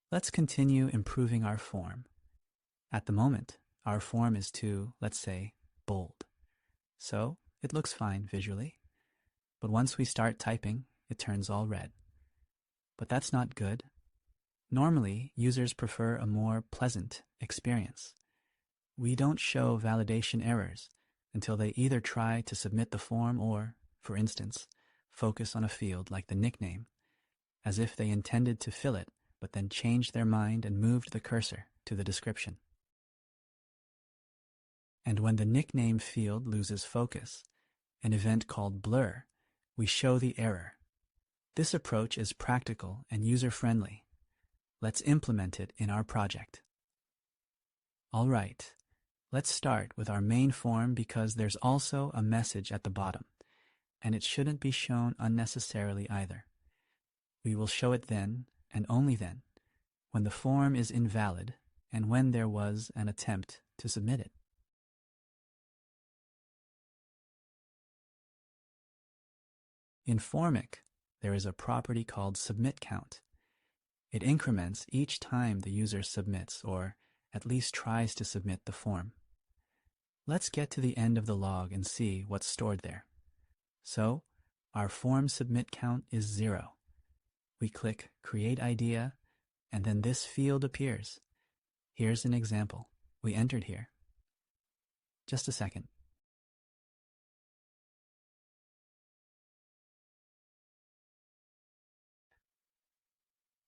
Let's continue improving our form. At the moment, our form is too, let's say, bold. So it looks fine visually. But once we start typing, it turns all red. But that's not good. Normally, users prefer a more pleasant experience. We don't show validation errors until they either try to submit the form or, for instance, focus on a field like the nickname, as if they intended to fill it, but then changed their mind and moved the cursor to the description. And when the nickname field loses focus, an event called blur, we show the error. This approach is practical and user-friendly. Let's implement it in our project. All right, let's start with our main form because there's also a message at the bottom, and it shouldn't be shown unnecessarily either. We will show it then, and only then, when the form is invalid and when there was an attempt to submit it. In Formik, there is a property called submitCount. It increments each time the user submits or at least tries to submit the form. Let's get to the end of the log and see what's stored there. So, our form submit count is 0. We click Create Idea, and then this field appears. Here's an example we entered here. Just a second.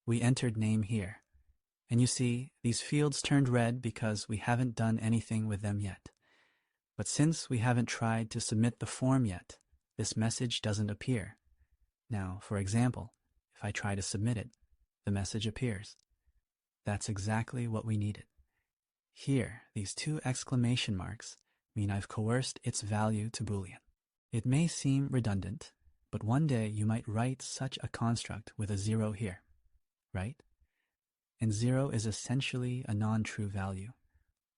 We entered name here, and you see these fields turned red because we haven't done anything with them yet. But since we haven't tried to submit the form yet, this message doesn't appear. Now, for example, if I try to submit it, the message appears. That's exactly what we needed. Here, these 2 exclamation marks mean I've coerced its value to Boolean. It may seem redundant, but one day you might write such a construct with a 0 here, right? And 0 is essentially a non-true value.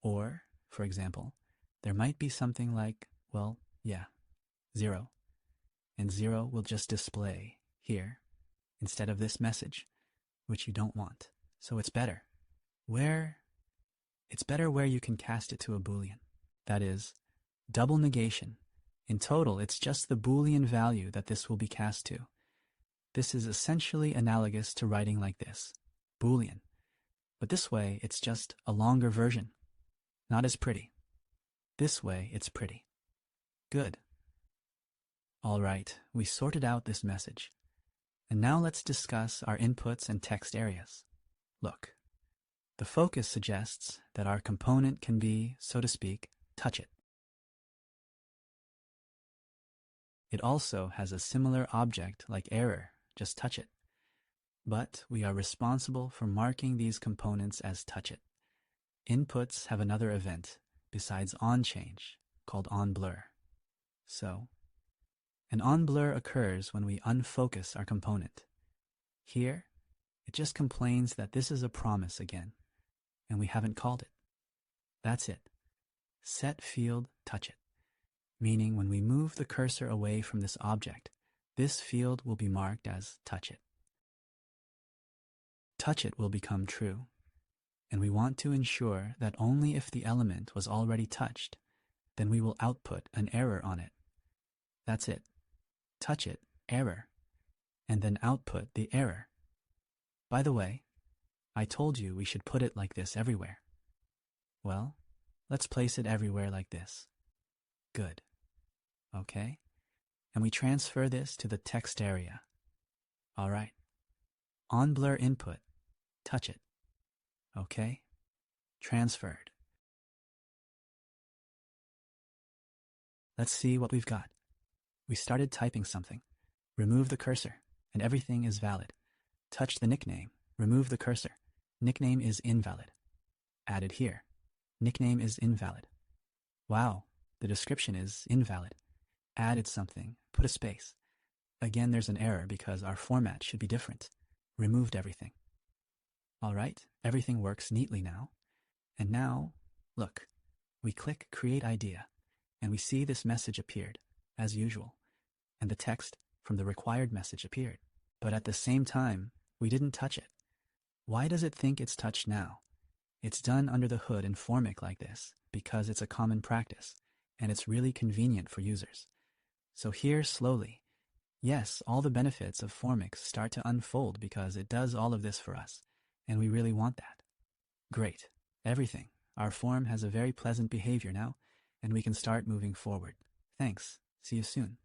Or, for example, there might be something like, well, yeah, 0. And 0 will just display here instead of this message, which you don't want. So it's better where you can cast it to a Boolean. That is, double negation. In total, it's just the Boolean value that this will be cast to. This is essentially analogous to writing like this, Boolean. But this way, it's just a longer version. Not as pretty. This way, it's pretty. Good. All right, we sorted out this message. And now let's discuss our inputs and text areas. Look, the focus suggests that our component can be, so to speak, touch it. It also has a similar object like error, just touch it. But we are responsible for marking these components as touch it. Inputs have another event besides onChange called onBlur. So, an onBlur occurs when we unfocus our component. Here, it just complains that this is a promise again, and we haven't called it. That's it. Set field touch it, meaning when we move the cursor away from this object, this field will be marked as touch it. Touch it will become true, and we want to ensure that only if the element was already touched, then we will output an error on it. That's it. Touch it, error, and then output the error. By the way, I told you we should put it like this everywhere. Well, let's place it everywhere like this. Good. Okay. And we transfer this to the text area. All right. onBlur input, touch it. Okay. Transferred. Let's see what we've got. We started typing something. Remove the cursor, and everything is valid. Touch the nickname. Remove the cursor. Nickname is invalid. Added here. Nickname is invalid. Wow, the description is invalid. Added something. Put a space. Again, there's an error because our format should be different. Removed everything. All right, everything works neatly now. And now, look, we click Create Idea, and we see this message appeared, as usual, and the text from the required message appeared. But at the same time, we didn't touch it. Why does it think it's touched now? It's done under the hood in Formik like this because it's a common practice, and it's really convenient for users. So here, slowly, yes, all the benefits of Formik start to unfold because it does all of this for us, and we really want that. Great. Everything. Our form has a very pleasant behavior now, and we can start moving forward. Thanks. See you soon.